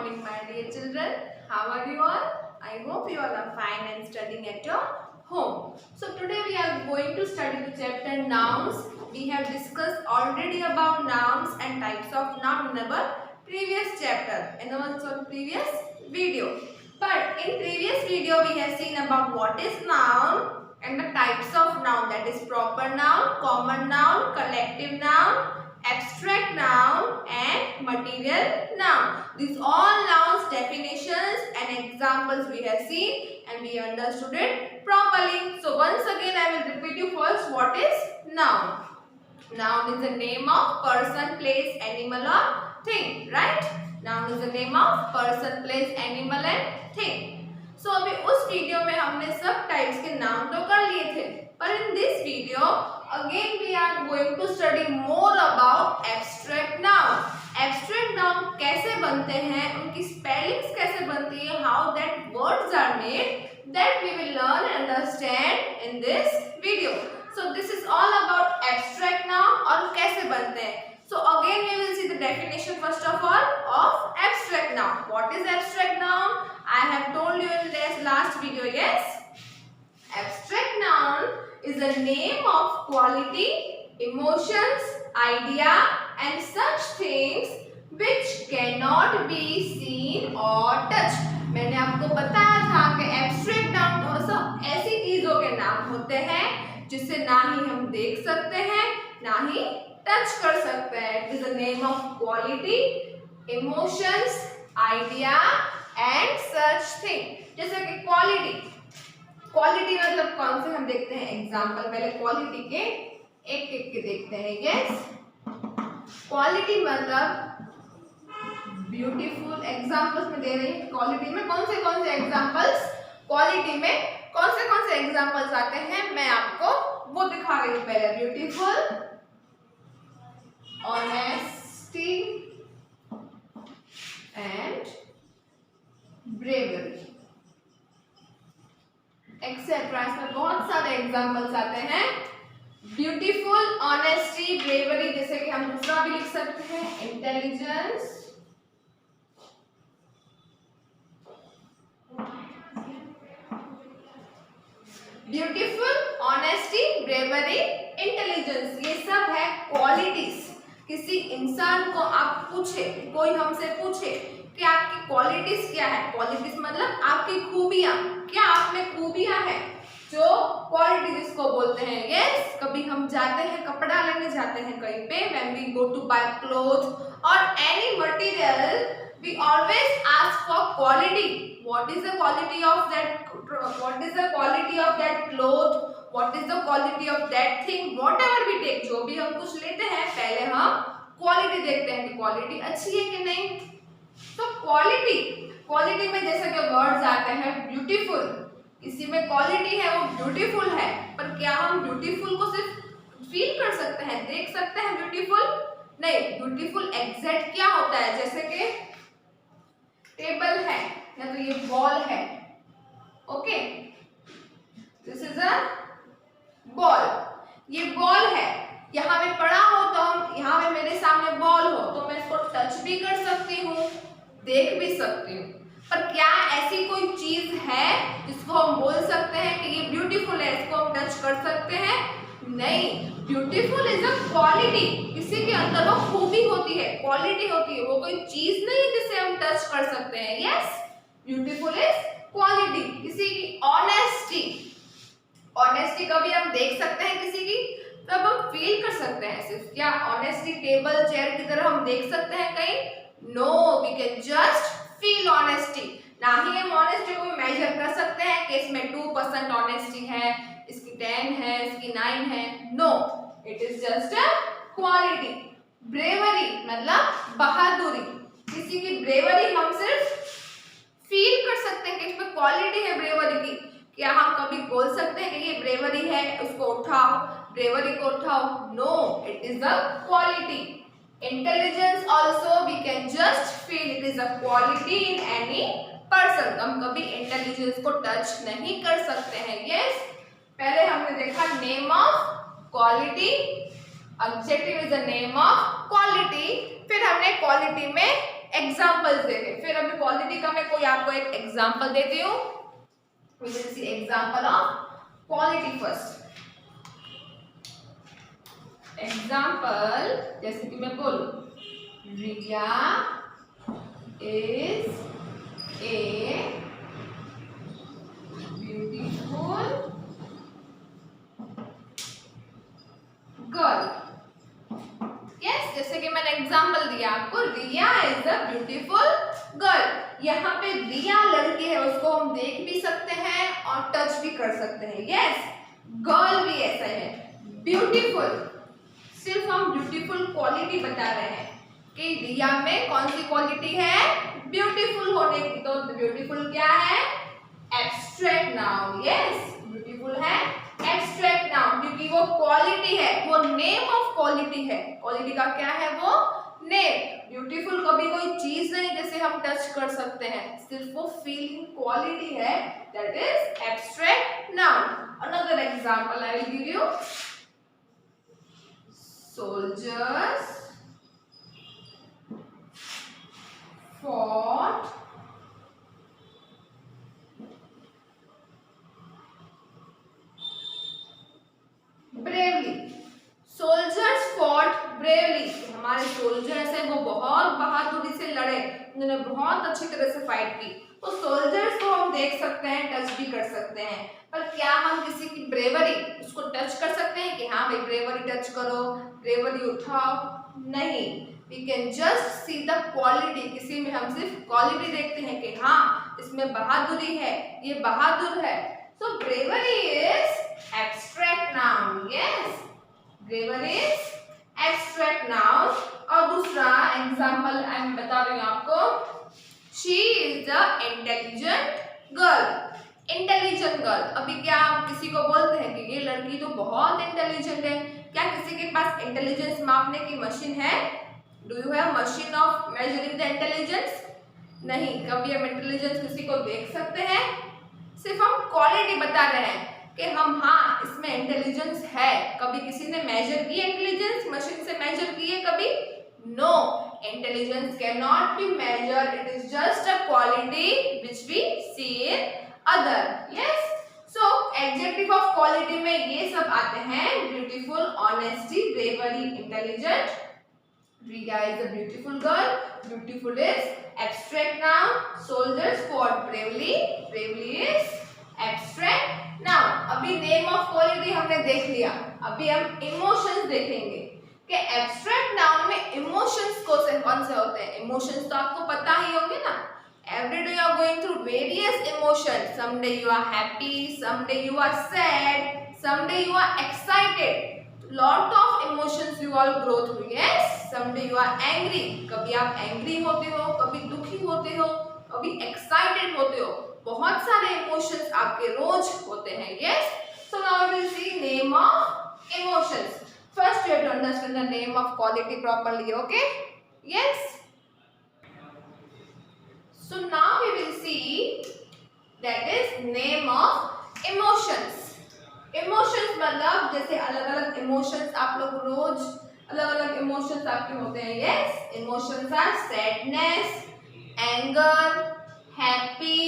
morning, my dear children. How are you all? I hope you all are fine and studying at your home. So today we are going to study the chapter nouns. We have discussed already about nouns and types of noun in our previous chapter and also previous video. But in previous video we have seen about what is noun and the types of noun, that is proper noun, common noun, collective noun, abstract noun and material noun. These all nouns definitions and examples we have seen and we understood it properly. So once again I will repeat you first what is noun. Noun is the name of person, place, animal or thing, right? Noun is the name of person, place, animal and thing. So अभी उस video में हमने सब types के नाम तो कर लिए थे, पर in this video again we are going to study more about abstract noun. Abstract noun कैसे बनते हैं, उनकी spellings कैसे बनती है, how that words are made, that we will learn and understand in this video. So this is all about abstract noun और कैसे बनते हैं. So again we will see the definition first of all of abstract noun. What is abstract noun? I have told you in this last video, yes. Abstract noun is a name of quality, emotions, idea and such things which cannot be seen or touched. मैंने आपको बताया था कि abstract noun तो सब ऐसी चीजों के नाम होते हैं जिसे ना ही हम देख सकते हैं ना ही टच कर सकते हैं. It is a name of quality, emotions, idea and such thing. जैसे कि quality, quality मतलब कौन से हम देखते हैं एग्जाम्पल. पहले quality के एक एक के देखते हैं. yes, quality मतलब ब्यूटीफुल. एग्जाम्पल्स में दे रही है क्वालिटी में कौन से एग्जाम्पल्स, क्वालिटी में कौन से एग्जाम्पल्स आते हैं मैं आपको वो दिखा रही हूँ. पहले beautiful, honesty and bravery etcetera. इसमें बहुत सारे एग्जाम्पल्स आते हैं. Beautiful, honesty, bravery. जैसे कि हम दूसरा भी लिख सकते हैं intelligence, beautiful, honesty, bravery, intelligence. ये सब है क्वालिटीज. किसी इंसान को आप पूछे, कोई हमसे पूछे कि आपकी क्वालिटीज क्या है. क्वालिटीज मतलब आपकी खूबियां. क्या आप में खूबियां हैं जो क्वालिटी जिसको बोलते हैं. यस, कभी हम जाते हैं कपड़ा लेने जाते हैं कहीं पे, when we go to buy cloth और any material we always ask for quality. What is the quality of that, what is the quality of that cloth, what is the quality of that thing, whatever we take. जो भी हम कुछ लेते हैं पहले हम quality देखते हैं कि क्वालिटी अच्छी है कि नहीं. तो क्वालिटी में जैसे कि वर्ड्स आते हैं ब्यूटीफुल, किसी में क्वालिटी है वो ब्यूटीफुल है, पर क्या हम ब्यूटीफुल को सिर्फ फील कर सकते हैं, देख सकते हैं ब्यूटीफुल? नहीं. ब्यूटीफुल एग्जैक्ट क्या होता है, जैसे कि टेबल है या तो ये बॉल है. Okay, this is a ball. ये बॉल है, यहाँ में पड़ा हो तो हम, यहाँ में मेरे सामने बॉल हो तो मैं इसको टच भी कर सकती हूँ, देख भी सकती हूँ. पर क्या ऐसी कोई चीज है जिसको हम बोल सकते हैं कि ये ब्यूटीफुल है, इसको हम टच कर सकते हैं? नहीं. Beautiful is a quality. किसी के अंदर वो खूबी होती है, क्वालिटी होती है, वो कोई चीज नहीं जिसे हम टच कर सकते हैं. Yes, beautiful is quality. किसी की ऑनेस्टी, ऑनेस्टी कभी हम देख सकते हैं किसी की, तब हम फील कर सकते हैं सिर्फ. क्या ऑनेस्टी टेबल चेयर की तरह हम देख सकते हैं कहीं? No, we can just feel honesty. ना ही हम ऑनेस्टी को मेजर कर सकते हैं कि इसमें 2% ऑनेस्टी है, इसकी 10 है, इसकी 9 है. No, it is just a quality. Bravery मतलब बहादुरी. किसी की ब्रेवरी हम सिर्फ फील कर सकते हैं कि इसमें क्वालिटी है ब्रेवरी की. क्या हम कभी बोल सकते हैं कि ये ब्रेवरी है, उसको उठाओ, ब्रेवरी को उठाओ? No, it is a quality. Intelligence also we can just feel, it is a quality in any person. हम कभी इंटेलिजेंस को टच नहीं कर सकते हैं. यस, पहले हमने देखा name of quality, objective is the name of quality. फिर हमने क्वालिटी में एग्जाम्पल्स देखें। फिर अभी क्वालिटी का मैं कोई आपको एक एग्जाम्पल देती हूँ। We will see example of quality first. Example जैसे कि मैं बोलूं, Riya is a beautiful girl. Yes, जैसे कि मैंने एग्जाम्पल दिया आपको, रिया इज अ ब्यूटीफुल गर्ल। यहाँ पे रिया लड़की है, उसको हम देख भी सकते हैं और टच भी कर सकते हैं। यस, गर्ल भी ऐसा है। ब्यूटीफुल, सिर्फ हम ब्यूटीफुल क्वालिटी बता रहे हैं कि रिया में कौन सी क्वालिटी है, ब्यूटीफुल होने की। तो ब्यूटीफुल क्या है, एब्स्ट्रैक्ट नाउन। यस, ब्यूटीफुल है एब्स्ट्रैक्ट नाउन, क्योंकि वो क्वालिटी है, वो नेम ऑफ क्वालिटी है। क्वालिटी का क्या है, वो नेम। ब्यूटीफुल कभी कोई चीज नहीं जैसे हम टच कर सकते हैं, सिर्फ वो फीलिंग क्वालिटी है, that is abstract noun. Another example I will give you. Soldiers fought bravely. Soldiers fought bravely. हमारे सोल्जर्स हैं, वो बहुत बहादुरी से लड़े, उन्होंने बहुत अच्छी तरह से फाइट की। तो सोल्जर्स को हम देख सकते हैं, टच भी कर सकते हैं, पर क्या हम किसी की ब्रेवरी उसको टच कर सकते हैं कि हाँ भाई ब्रेवरी टच करो, ब्रेवरी उठाओ? नहीं, we can just see the quality. किसी में हम सिर्फ क्वालिटी देखते हैं कि हाँ इसमें बहादुरी है, ये बहादुर है। So bravery is abstract noun. Yes, bravery is abstract noun. और दूसरा एग्जांपल मैं बता रही हूँ आपको, she is the intelligent girl. Intelligent girl, अभी क्या हम किसी को बोलते हैं कि ये लड़की तो बहुत इंटेलिजेंट है? क्या किसी के पास इंटेलिजेंस मापने की मशीन है? Do you have machine of measuring the intelligence? नहीं, कभी हम इंटेलिजेंस किसी को देख सकते हैं? सिर्फ हम क्वालिटी बता रहे हैं कि हम हाँ इसमें इंटेलिजेंस है। कभी किसी ने मेजर की इंटेलिजेंस, मशीन से मेजर की है कभी? No, intelligence can not be measured, it is just a quality which we see in other. Yes, so adjective of quality में ये सब आते हैं, beautiful, honesty, bravery, intelligent. Riya is a beautiful girl. Beautiful is abstract noun. Soldiers fought bravely. Bravely is abstract noun. अभी name of quality हमने देख लिया, अभी हम emotions देखेंगे कि abstract noun में emotions कौन से होते हैं। emotions तो आपको पता ही होंगे ना। Every day you are going through various emotions. Some day you are happy, some day you are sad, some day you are excited. Lot of emotions you all go through. Yes, someday you are angry. कभी आप angry होते हो, कभी दुखी होते हो, कभी excited होते हो, बहुत सारे emotions आपके रोज होते हैं। Yes, so now we will see name of emotions. First you have to understand the name of quality properly. Okay? Yes. So now we will see that is name of emotions. Emotions मतलब जैसे अलग अलग emotions आप लोग रोज अलग अलग emotions आपके होते हैं। Yes, emotions are sadness, anger, happy,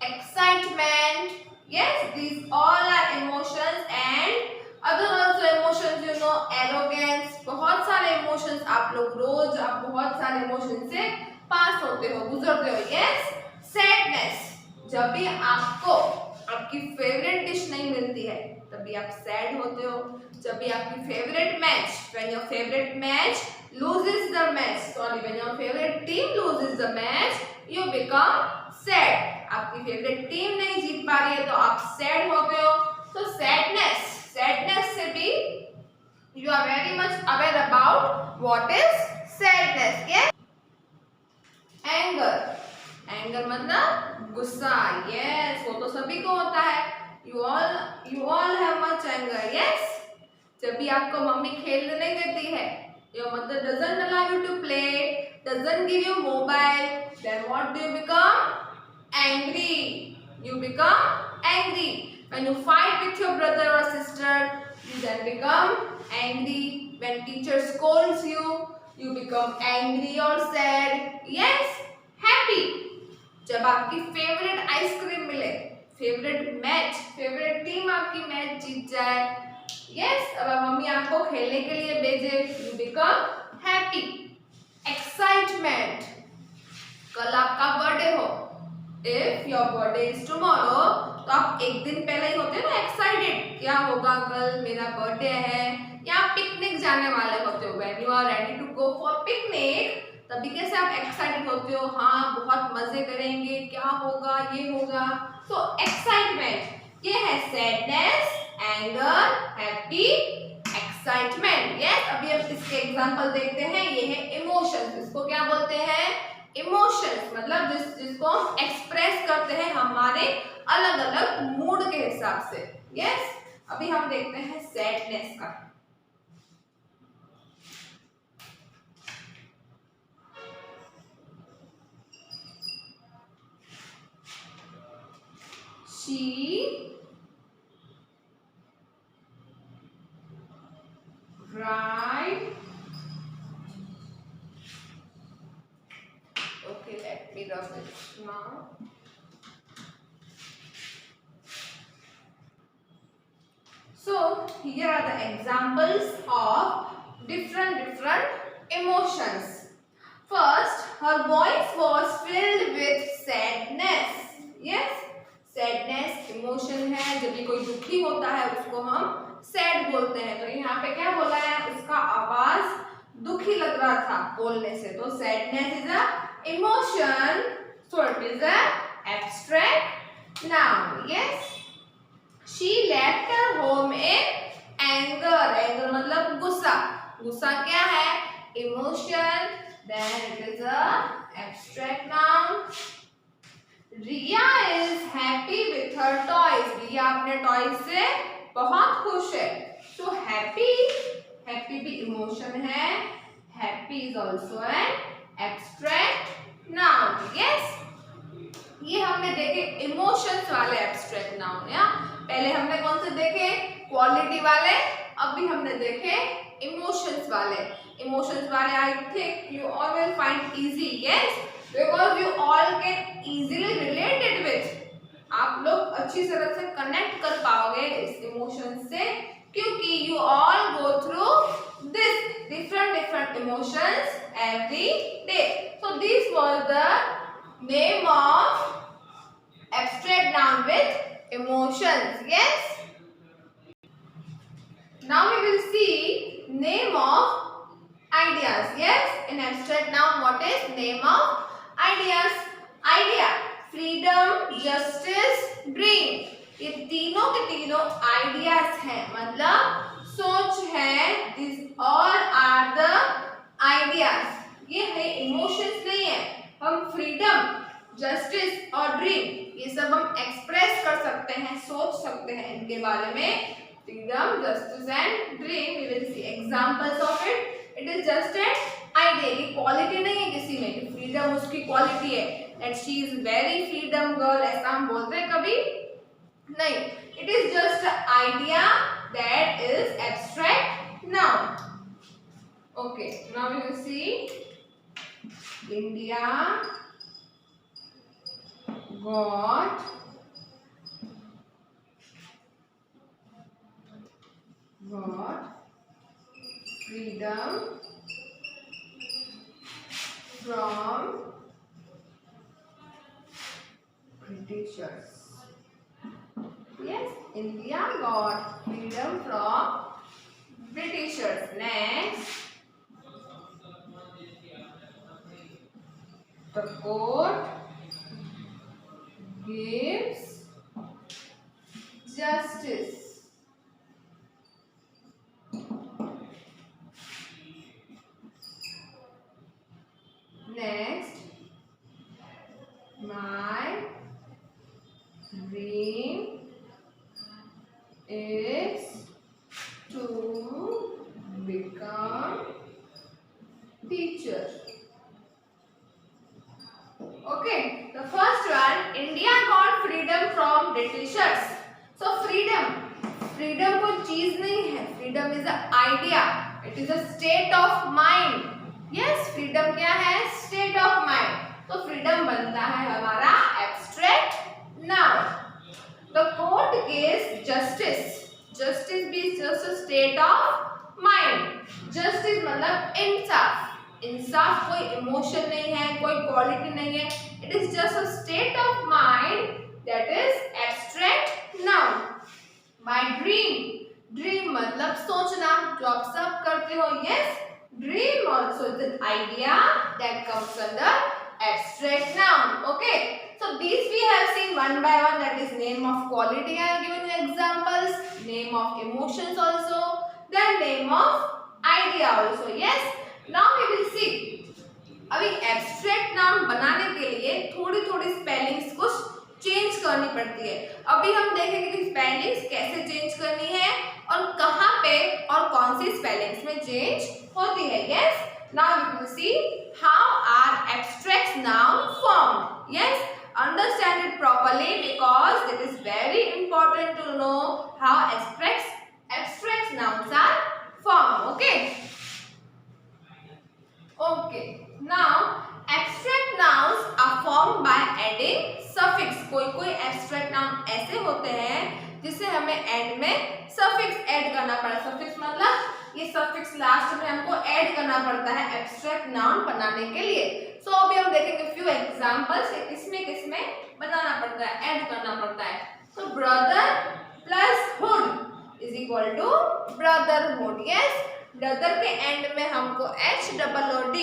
excitement. Yes, these all are emotions and other also emotions, you know, arrogance. बहुत सारे इमोशंस आप लोग रोज आप बहुत सारे इमोशंस से पास होते हो, गुजरते हो। यस, सैडनेस, जब भी आपको आपकी फेवरेट डिश नहीं मिलती है तभी आप सैड होते हो। जब भी आपकी favourite match, when your favourite match loses the match, sorry, when your favourite team loses the match, you become sad. आपकी फेवरेट टीम नहीं जीत पा रही है तो आप सैड होते हो। तो सैडनेस, सैडनेस से भी you are very much aware about what is sadness. Yes, anger, anger मतलब गुस्सा। यस, वो तो सभी को होता है। You all have much anger. Yes, जब भी आपको मम्मी खेलने नहीं देती है, your mother doesn't allow you to play, doesn't give you mobile, then what do you become? Angry. You become angry. When you fight with your brother or sister, you then become angry. When teacher scolds you, You become angry or sad. Yes, happy. जब आपकी favourite ice cream मिले, favourite match, favourite team आपकी match जीत जाए, yes, अब mummy आपको खेलने के लिए भेजे, यू बिकम हैप्पी। एक्साइटमेंट, कल आपका बर्थडे हो, if your birthday is tomorrow, तो आप एक दिन पहले ही होते हो ना एक्साइटेड, क्या होगा कल मेरा बर्थडे है, या आप पिकनिक जाने वाले होते हो, when you are ready to go for picnic, तभी कैसे आप एक्साइटेड होते हो, हाँ बहुत मजे करेंगे, क्या होगा, ये होगा। सो एक्साइटमेंट, ये है sadness, anger, happy, excitement. Yes, अभी हम इसके एग्जांपल देखते हैं। ये है इमोशंस, इसको क्या बोलते हैं, इमोशंस, मतलब जिसको हम एक्सप्रेस करते हैं हमारे अलग अलग मूड के हिसाब से। यस, अभी हम देखते हैं सैडनेस का। She cried. Okay, let me rub it now. So here are the examples of different emotions. First, her voice was filled with sadness. Yes, sadness emotion है, जब भी कोई दुखी होता है उसको हम सैड बोलते हैं। तो यहाँ पे क्या बोला है, उसका आवाज दुखी लग रहा था बोलने से, तो sadness is a emotion, so it is a abstract noun. Yes, she left her home in anger. Anger मतलब गुस्सा, गुस्सा क्या है, emotion, then it is a abstract noun. Riya is happy with her toys. Riya अपने toys से बहुत खुश है। So happy, happy भी इमोशन है, happy is also an abstract noun. Yes, ये हमने देखे इमोशंस वाले एब्स्ट्रैक्ट नाउन। या पहले हमने कौन से देखे, क्वालिटी वाले, अब भी हमने देखे इमोशंस वाले। इमोशंस वाले I think you all will find easy, yes, because you all can easily related with, आप लोग अच्छी तरह से कनेक्ट कर पाओगे इस इमोशन से, क्योंकि you all go through this different emotions every day. So this was the name of abstract noun with emotions. Yes, now we will see name of ideas. Yes, in abstract noun what is name of ideas? Idea, freedom, justice, dream, ये तीनों के तीनों ideas हैं, मतलब सोच है। This all are the ideas, ये है इमोशंस नहीं है। हम फ्रीडम, जस्टिस और ड्रीम ये सब हम एक्सप्रेस कर सकते हैं, सोच सकते हैं इनके बारे में। Freedom, justice and dream, we will see examples of it. It is just an idea, ये क्वालिटी नहीं है किसी में कि फ्रीडम उसकी क्वालिटी है, that she is very freedom girl, ऐसा हम बोलते हैं कभी नहीं। It is just idea that is abstract noun. Okay, now we will see India got freedom from Britishers. Yes, India got freedom from Britishers. Next, the court gives justice. Next, my dream is to become teacher. Okay, the first one, India got freedom from Britishers. So freedom कोई चीज नहीं है, freedom is an idea, it is a state of mind. Yes, freedom क्या है? State of mind. तो freedom बनता है हमारा abstract noun. The court case justice, justice भी just state of mind. Justice मतलब इंसाफ, इंसाफ कोई इमोशन नहीं है, कोई क्वालिटी नहीं है, it is just a state of mind, that is abstract noun. My dream, dream मतलब सोचना, जो आप सब करते हो। Yes, dream also is an idea that comes under abstract noun. Okay, so these we have seen one by one, that is name of quality. I have given you examples, name of emotions also, then name of idea also. Yes, now we will see. अभी abstract noun बनाने के लिए थोड़ी थोड़ी spellings कुछ change करनी पड़ती है। अभी हम देखेंगे कि स्पेलिंग्स कैसे चेंज करनी है और कहाँ पे और कौन सी स्पेलिंग्स में चेंज होती है। Yes, now we will see how are abstract noun formed. Yes, understand it properly because it is very important to know how abstract nouns are formed. Okay, okay, now abstract nouns are formed by adding suffix. कोई कोई abstract noun ऐसे होते हैं जिसे हमें and में suffix add करना पड़ता है। सफिक्स मतलब ये सफिक्स लास्ट में हमको ऐड करना पड़ता है एब्स्ट्रैक्ट नाउन बनाने के लिए। सो अभी हम देखेंगे फ्यू एग्जांपल्स किसमें किसमें बनाना पड़ता है, ऐड करना पड़ता है। तो brother plus hood is equal to brotherhood. Yes, brother के एंड में हमको HOOD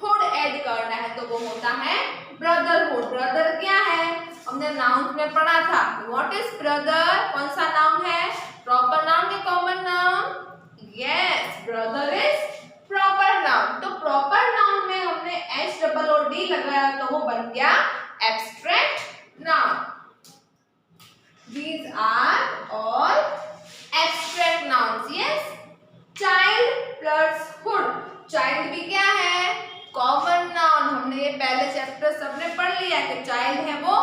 हुड ऐड करना है, तो वो होता है ब्रदरहुड। ब्रदर क्या है? हमने नाउन में पढ़ा था। What is brother? कौन सा नाउन है? प्रॉपर नाउन या common noun? Yes, brother is proper noun. तो प्रॉपर नाउन में हमने HOOD लगाया तो वो बन गया abstract noun. These are all abstract nouns. Yes, child plus hood. Child भी क्या है? Common noun. हमने ये पहले चैप्टर सबने पढ़ लिया कि चाइल्ड है वो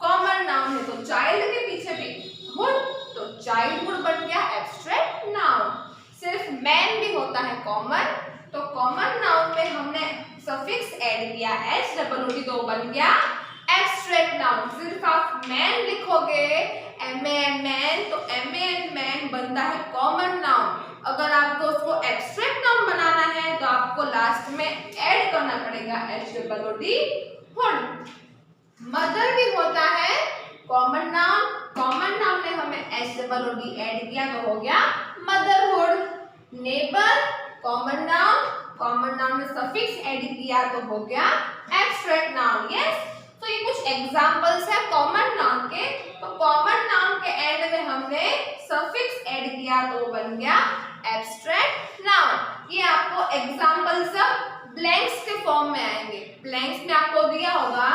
कॉमन नाउन है, तो चाइल्ड के पीछे भी हुड, तो चाइल्डहुड बन गया एब्स्ट्रैक्ट नाउन। सिर्फ मैन भी होता है कॉमन, तो कॉमन नाउन में हमने सफिक्स ऐड किया HOOD, तो बन गया एब्स्ट्रैक्ट नाउन। सिर्फ आप मैन लिखोगे मैन, तो मैन बनता है कॉमन नाउन। अगर आपको उसको एब्स्ट्रैक्ट नाउन बनाना है तो आपको लास्ट में ऐड करना पड़ेगा HOOD हुड। मदर भी होता है कॉमन नाउन, कॉमन नाउन में हमें HOOD ऐड किया तो हो गया motherhood. Neighbour common noun, common noun में सफिक्स ऐड किया तो हो गया एब्स्ट्रैक्ट नाउन। यस, तो ये कुछ एग्जांपल्स है कॉमन नाउन के। तो कॉमन नाउन के एंड में हमने सफिक्स ऐड किया तो बन गया एब्स्ट्रैक्ट नाउन। ये आपको एग्जांपल सब ब्लैंक्स के फॉर्म में आएंगे। ब्लैंक्स में आपको दिया होगा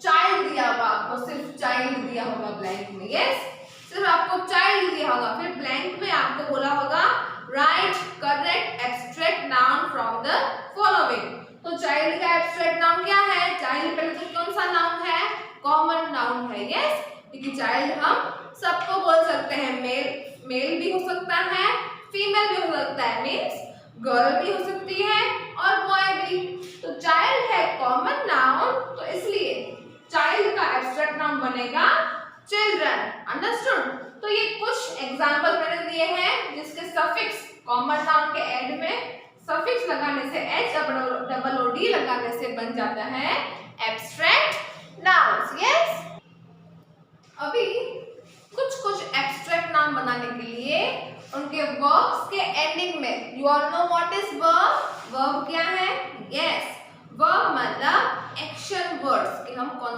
चाइल्ड, दिया होगा आपको सिर्फ चाइल्ड दिया होगा ब्लैंक में। यस, सिर्फ आपको चाइल्ड दिया होगा, फिर ब्लैंक में आपको बोला होगा right correct abstract noun from the following. तो चाइल्ड का एब्स्ट्रैक्ट नाउन क्या है? चाइल्ड पहले तो कौन सा नाउन है? कॉमन नाउन है। यस, क्योंकि चाइल्ड हम सबको बोल सकते हैं, मेल भी हो सकता है, फीमेल भी हो सकता है, मीन्स गर्ल भी हो सकती है और बॉय भी। तो चाइल्ड है कॉमन नाउन, तो इसलिए चाइल्ड का एब्स्ट्रैक्ट नाउन बनेगा चिल्ड्रन। अंडरस्टूड? तो ये कुछ एग्जांपल मैंने दिए हैं जिसके सफिक्स कॉमन नाउन के एंड में सफिक्स लगाने से HOOD लगाने से बन जाता है एब्स्ट्रैक्ट नाउन्स। यस, अभी कुछ एब्स्ट्रैक्ट नाउन बनाने के लिए उनके वर्ब्स के एंडिंग में, you all know what is verb? Verb क्या है? यस, वर्ब मतलब एक्शन वर्ड्स कि हम कौन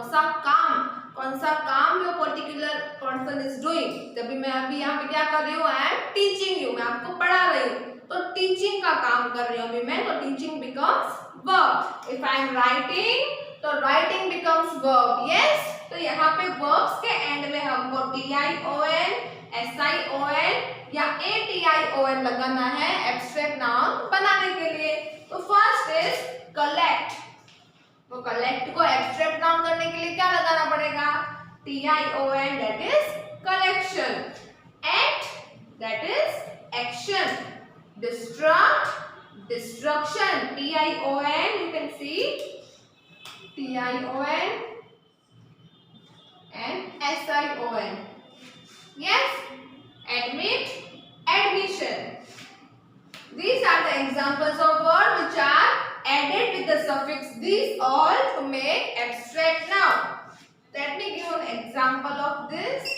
सा काम जो पर्टिकुलर पर्सन इज डूइंग। जब मैं अभी यहाँ पे क्या कर रही हूँ? आई एम टीचिंग यू, मैं आपको पढ़ा रही हूँ, तो टीचिंग का काम कर रही हूँ अभी मैं, तो teaching becomes verb. If I am writing, तो राइटिंग बिकम्स वर्ब। यस, तो यहाँ पे वर्ब्स के एंड में हमको TION, SION या ATION लगाना है एब्स्ट्रैक्ट नाउन बनाने के लिए। तो फर्स्ट इज कलेक्ट। तो कलेक्ट को एब्स्ट्रैक्ट नाउन करने के लिए क्या लगाना पड़ेगा? TION, that is collection. Act, that is action. Destruct Destruction, T-I-O-N, you can see T-I-O-N and S-I-O-N. Yes, admit, admission. These are the examples of words which are added with the suffix "these" all to make abstract noun. Let me give an example of this.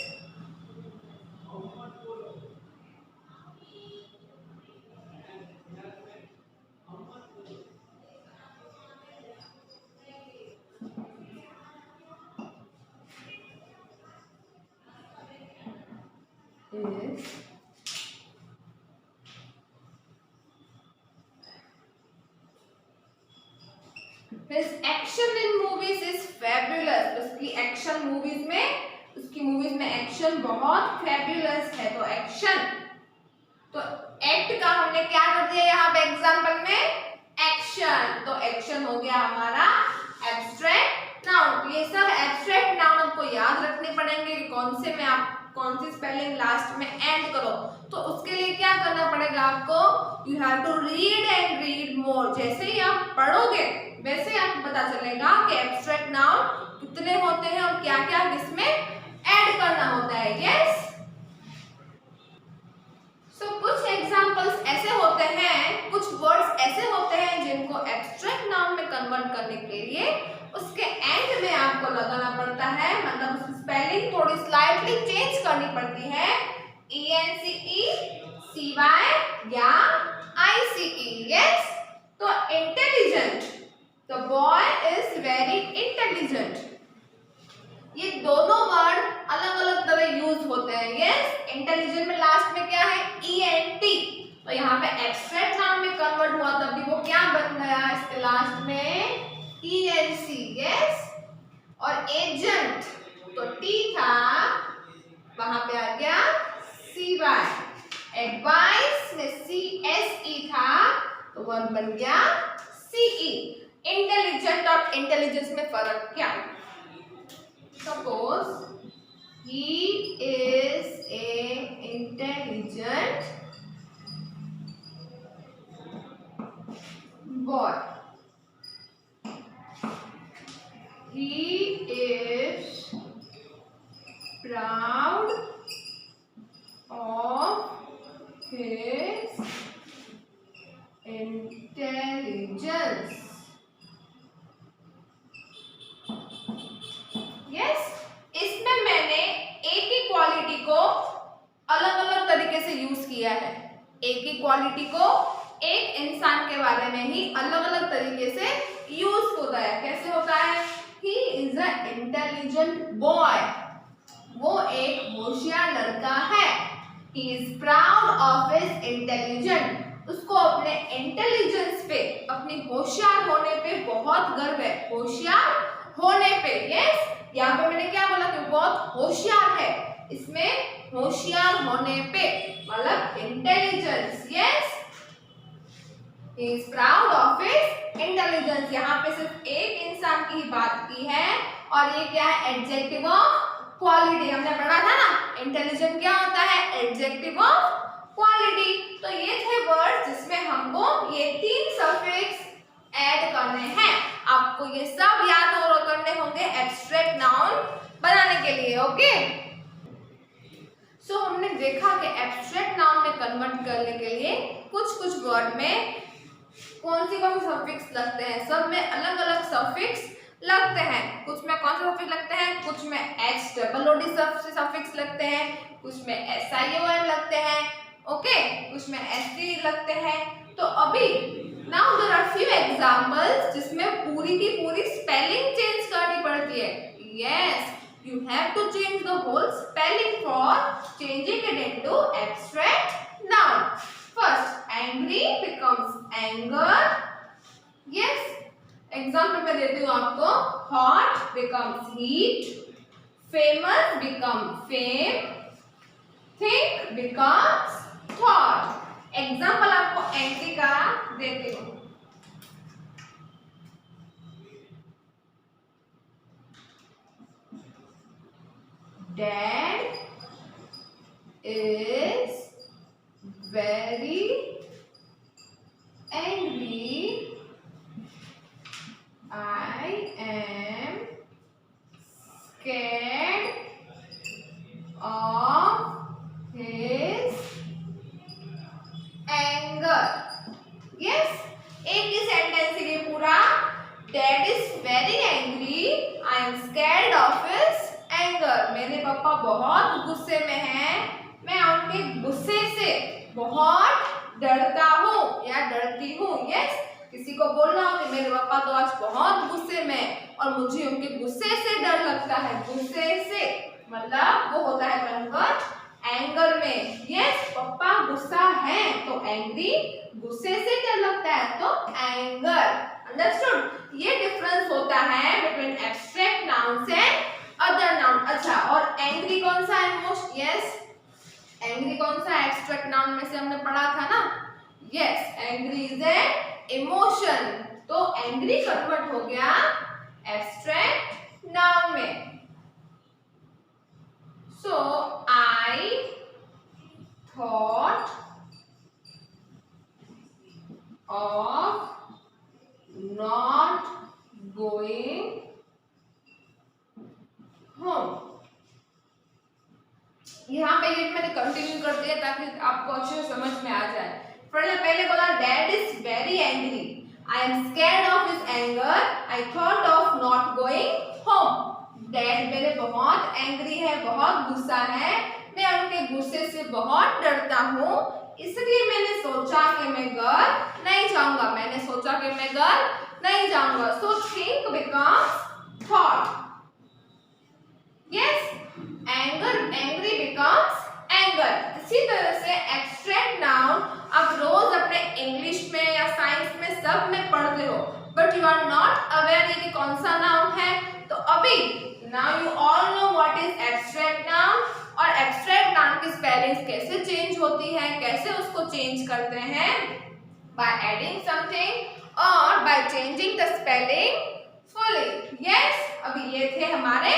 His action in movies is fabulous. उसकी action movies में action बहुत fabulous है. तो action, तो act का हमने क्या कर दिया यहाँ पे एग्जाम्पल में? एक्शन. तो एक्शन हो गया हमारा एब्स्ट्रैक्ट नाउन. तो ये सब एब्स्ट्रैक्ट नाउन आपको याद रखने पड़ेंगे कि कौन सी स्पेलिंग लास्ट में एंड करो. तो उसके लिए क्या करना पड़ेगा आपको? You have to read and read more. जैसे ही आप पढ़ोगे वैसे ही आपको पता चलेगा कि एब्स्ट्रैक्ट नाउन कितने होते हैं और क्या क्या किसमें ऐड करना होता है. यस. सो कुछ एग्जांपल्स ऐसे होते हैं, कुछ वर्ड्स ऐसे होते हैं जिनको एब्स्ट्रैक्ट नाउन में कन्वर्ट करने के लिए उसके एंड में आपको लगाना पड़ता है. मतलब उसकी स्पेलिंग थोड़ी स्लाइटली चेंज करनी पड़ती है. ENCE, CY या ICE. यस. तो intelligent, the boy is very intelligent. ये दोनों वर्ड अलग अलग तरह यूज होते हैं. यस. इंटेलिजेंट में लास्ट में क्या है? ENT. तो यहाँ पे एब्स्ट्रैक्ट नाउन में कन्वर्ट हुआ तभी वो क्या बन गया? इसके लास्ट में ENC. यस. और एजेंट, तो T था, वहां पे आ गया CY. एडवाइस में CSE था, तो वर्ड बन गया CE. इंटेलिजेंट और इंटेलिजेंस में फर्क क्या? Suppose he is a intelligent boy. He is proud of his intelligence. Yes. इसमें मैंने एक ही क्वालिटी को अलग अलग तरीके से यूज किया है. एक ही क्वालिटी को एक इंसान के बारे में ही अलग अलग तरीके से यूज होता है. कैसे होता है? He is an intelligent boy. वो एक होशियार लड़का है. He is proud of his intelligence. उसको अपने इंटेलिजेंस पे, अपनी होशियार होने पे बहुत गर्व है. होशियार होने पे. यस. यहाँ पे मैंने क्या बोला कि बहुत होशियार है. इसमें होशियार होने पे मतलब intelligence. Yes. He is proud of his intelligence. यहाँ पे सिर्फ एक इंसान की ही बात की है. और ये क्या है? Adjective of quality. हमने पढ़ा था ना, इंटेलिजेंट क्या होता है? Adjective of quality. तो ये थे वर्ड्स जिसमें हमको ये 3 सफिक्स ऐड करने हैं. आपको ये सब याद और करने होंगे एब्स्ट्रैक्ट नाउन बनाने के लिए. ओके. सो हमने देखा कि एब्स्ट्रैक्ट नाउन में कन्वर्ट करने के लिए कुछ वर्ड में कौन सी सफिक्स लगते हैं. सब में अलग अलग सफिक्स लगते हैं. कुछ में कौन सा सफिक्स लगते हैं? कुछ में HOOD सफिक्स लगते हैं, कुछ में SION लगते हैं. ओके. कुछ में ST लगते हैं. तो अभी now there are few examples जिसमें पूरी की पूरी स्पेलिंग चेंज करनी पड़ती है. यस. You have to change the whole spelling for changing it into abstract noun. First, angry becomes anger. Yes. Example मैं देती हूँ आपको. Hot becomes heat. Famous become fame. Think becomes thought. Example आपको angry का देती हूँ. Dad is very angry Dad is very angry. I am scared of his anger. मेरे पापा बहुत गुस्से में हैं, मैं उनके गुस्से से बहुत डरता हूँ या डरती हूँ। यस, किसी को बोलना हो कि मेरे पापा तो आज बहुत गुस्से में और मुझे उनके गुस्से से डर लगता है। गुस्से से मतलब वो होता है कन्वर्ट एंगर में। यस, पापा गुस्सा है तो एंग्री, गुस्से से डर लगता है तो एंगर। अंडरस्टूड? ये डिफरेंस होता है between abstract nouns and other noun. अच्छा, और एंग्री कौन सा है मोस्ट? यस, एंग्री कौन सा एब्स्ट्रैक्ट नाउन में से हमने पढ़ा था ना? Yes, angry is an emotion. तो एंग्री कन्वर्ट हो गया एब्स्ट्रैक्ट नाउन में। So I thought of not going home. यहाँ पे ये मैंने कंटिन्यू कर दिया ताकि आपको अच्छे से समझ में आ जाए। पहले बोला dad is very angry, I am scared of his anger, I thought of not going home. Dad मेरे बहुत एंग्री है, बहुत गुस्सा है, मैं उनके गुस्से से बहुत डरता हूँ, इसलिए मैंने सोचा कि मैं घर नहीं जाऊंगा। मैंने सोचा कि मैं घर नहीं जाऊंगा। So think becomes thought. Yes, angry becomes anger. इसी तरह से एब्स्ट्रैक्ट नाउन आप रोज अपने इंग्लिश में या साइंस में सब में पढ़ते हो, but you are not aware कि कौन सा नाउन है। तो अभी now you all know what is abstract noun और एब्स्ट्रैक्ट नाउन की स्पेलिंग कैसे चेंज होती है, कैसे उसको चेंज करते हैं, बाय एडिंग समथिंग और by changing the spelling fully. Yes, अभी ये थे हमारे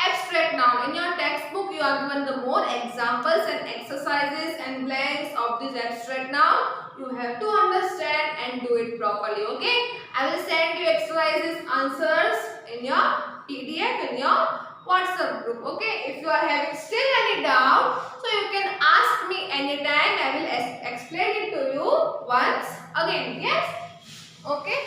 abstract noun. In your textbook you are given the more examples and exercises and blanks of this abstract noun. You have to understand and do it properly. Okay, I will send you exercises answers in your PDF in your WhatsApp group. Okay, if you are having still any doubt, so you can ask me anytime. I will explain it to you once again. Yes, okay.